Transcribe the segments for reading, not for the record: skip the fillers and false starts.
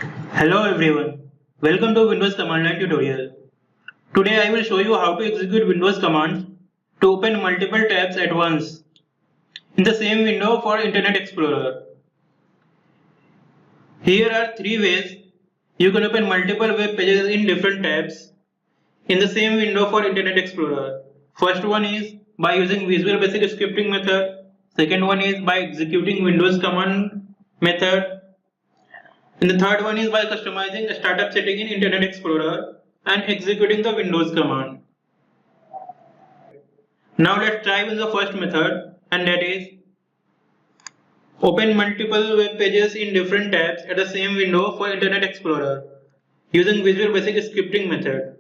Hello everyone, welcome to Windows command line tutorial. Today I will show you how to execute Windows commands to open multiple tabs at once in the same window for Internet Explorer. Here are three ways you can open multiple web pages in different tabs in the same window for Internet Explorer. First one is by using Visual Basic scripting method. Second one is by executing Windows command method. And the third one is by customizing a startup setting in Internet Explorer and executing the Windows command. Now let's try with the first method, and that is open multiple web pages in different tabs at the same window for Internet Explorer using Visual Basic scripting method.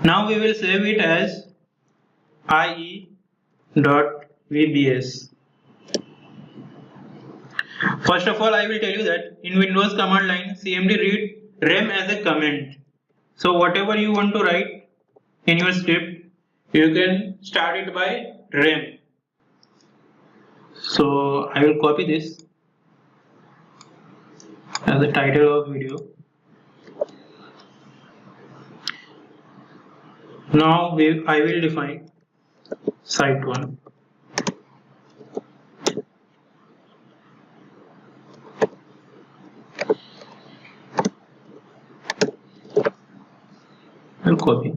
Now we will save it as ie.vbs. First of all, I will tell you that in Windows command line, CMD read rem as a comment. So whatever you want to write in your script, you can start it by rem. So I will copy this as the title of video. Now I will define site1. I'll copy.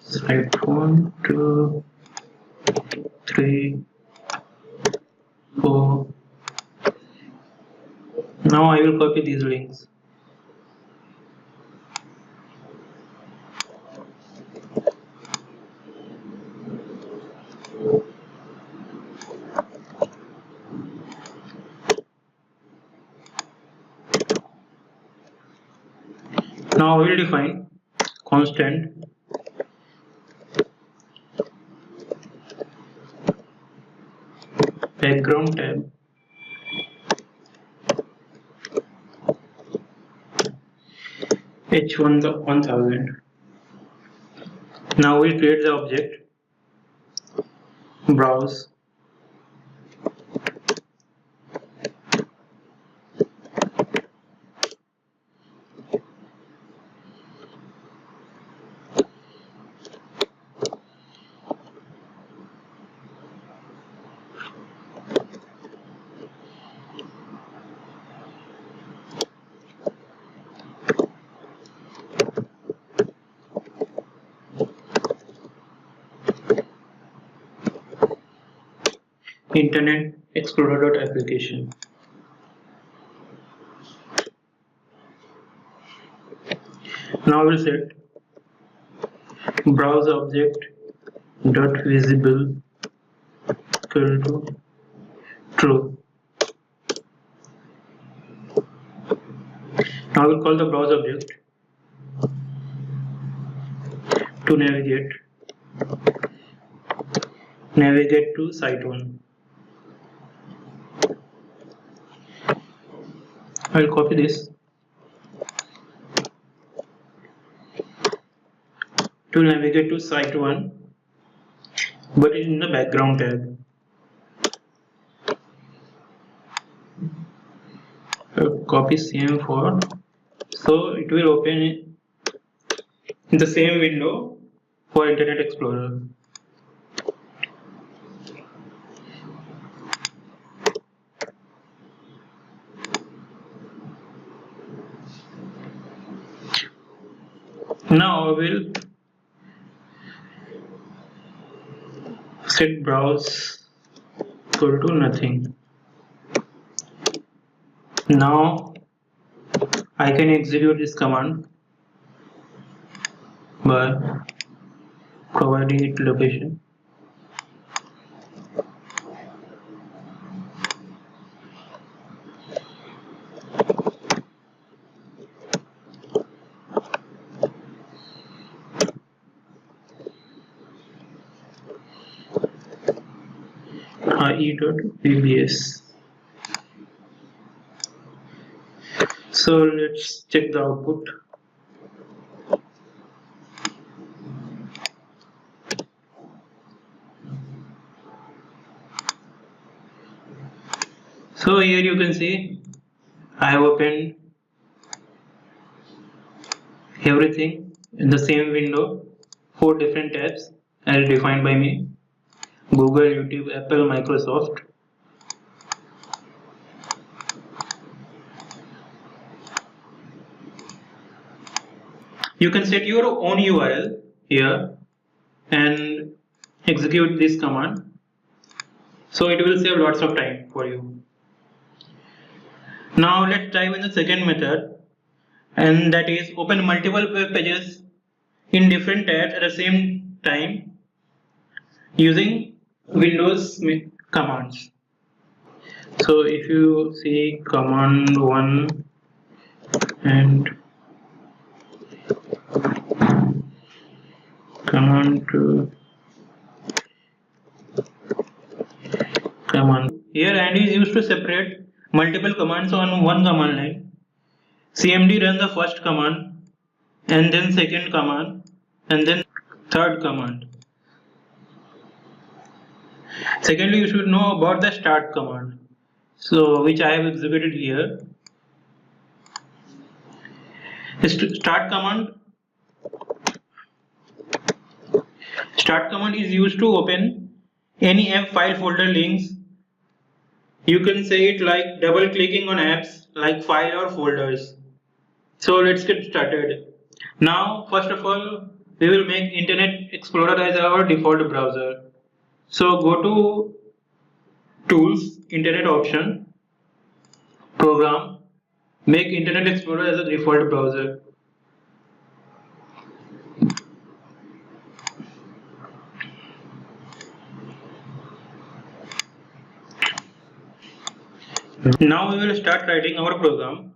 Site 1, 2, 3, 4. Now I will copy these links. Now I will define constant background tab h1000. Now we will create the object browse Internet Explorer.application. Now I will set browse object dot visible equal to true. Now I will call the browse object to navigate to site 1. I will copy this to navigate to site 1, but in the background tab. Copy CM4, so it will open in the same window for Internet Explorer. Now I will set browse equal to nothing. Now I can execute this command by providing its location. ie.vbs. So let's check the output. So here you can see I have opened everything in the same window, 4 different tabs as defined by me: Google, YouTube, Apple, Microsoft. You can set your own URL here and execute this command. So it will save lots of time for you. Now let's dive in the second method, and that is open multiple web pages in different tabs at the same time using Windows commands. So if you see command 1 and command 2, command here, and is used to separate multiple commands on one command line. CMD runs the first command and then second command and then third command. Secondly, you should know about the start command, so which I have executed here. Start command is used to open any app file folder links. You can say it like double clicking on apps like file or folders. So let's get started. Now first of all, we will make Internet Explorer as our default browser. So go to Tools, Internet option, Program, make Internet Explorer as a default browser. Now we will start writing our program.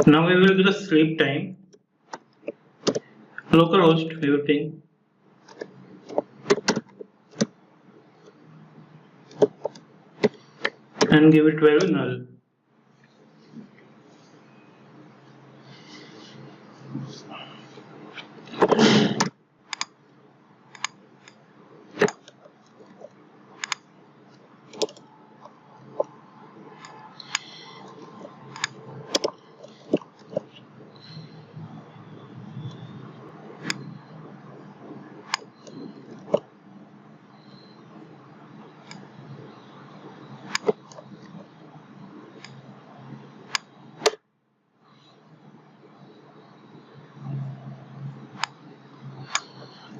Now we will do the sleep time. Localhost we will ping. And give it value null.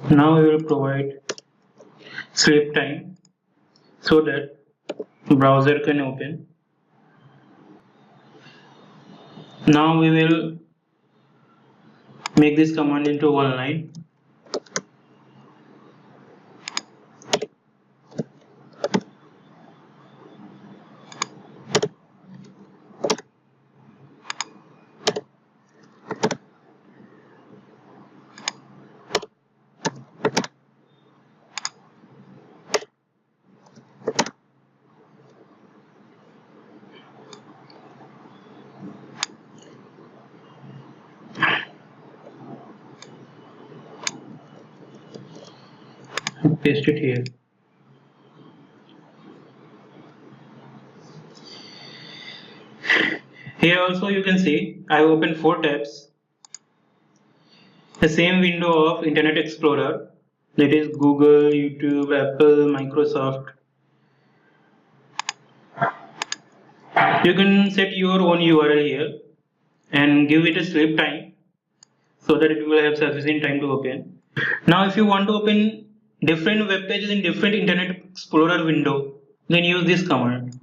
Now we will provide sleep time so that browser can open. Now we will make this command into one line. Paste it here. Here also you can see I opened 4 tabs. The same window of Internet Explorer, that is Google, YouTube, Apple, Microsoft. You can set your own URL here and give it a sleep time so that it will have sufficient time to open. Now if you want to open different web pages in different Internet Explorer window, then use this command.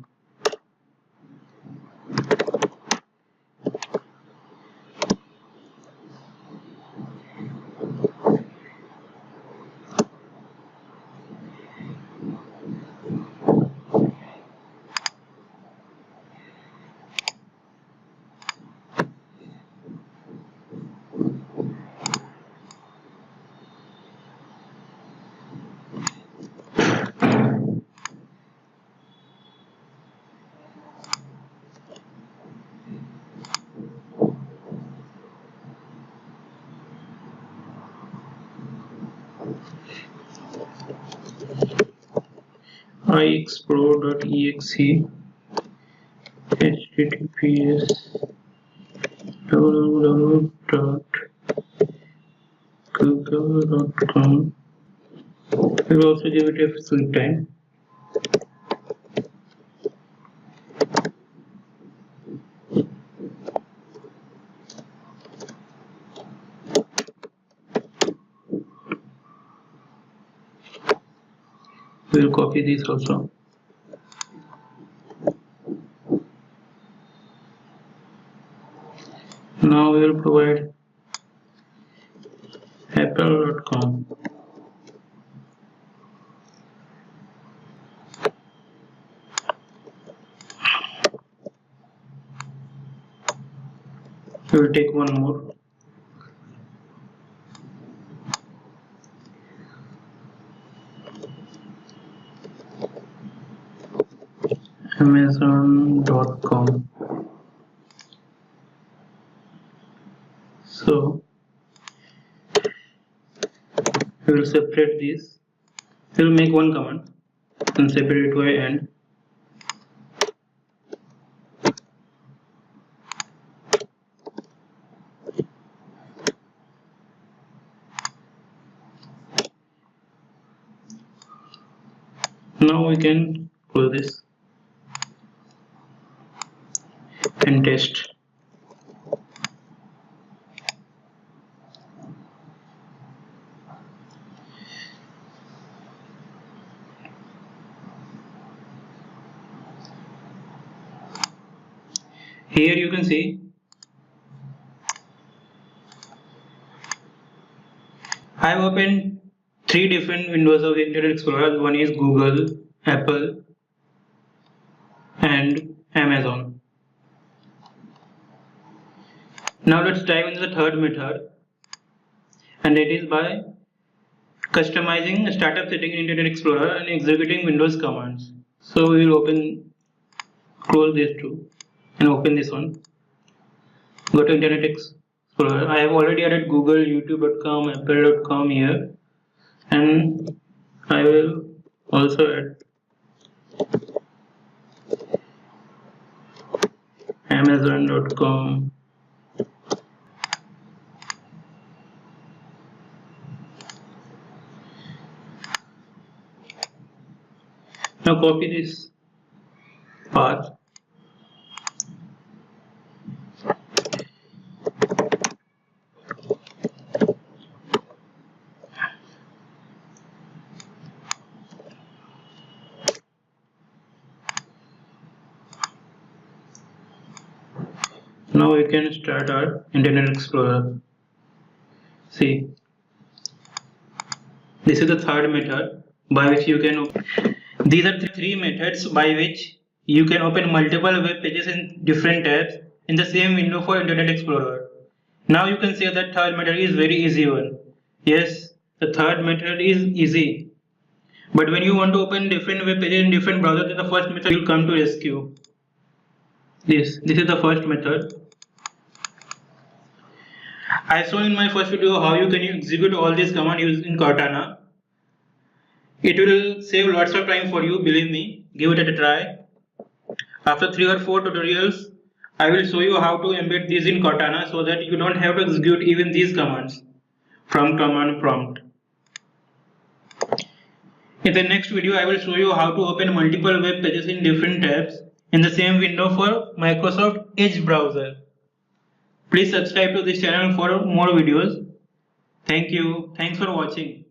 iexplore.exe https www.google.com. We will also give it a sleep time. We will copy this also. Now we will provide apple.com. We will take one more. Amazon.com. So we will separate this. We will make one command and separate it by end. Now we can close this and test. Here you can see I have opened 3 different windows of Internet Explorer. One is Google, Apple and Amazon. Now let's dive into the third method, and that is by customizing a startup setting in Internet Explorer and executing Windows commands. So we will close these two and open this one. Go to Internet Explorer. I have already added Google, YouTube.com, Apple.com here, and I will also add Amazon.com. Now copy this path. Now we can start our Internet Explorer. See, this is the third method by which you can open. These are three methods by which you can open multiple web pages in different tabs in the same window for Internet Explorer. Now you can say that third method is very easy one. Yes, the third method is easy. But when you want to open different web pages in different browsers, then the first method will come to rescue. This is the first method. I shown in my first video how you can execute all these commands using Cortana. It will save lots of time for you, believe me. Give it a try. After 3 or 4 tutorials, I will show you how to embed these in Cortana so that you don't have to execute even these commands from command prompt. In the next video, I will show you how to open multiple web pages in different tabs in the same window for Microsoft Edge browser. Please subscribe to this channel for more videos. Thank you. Thanks for watching.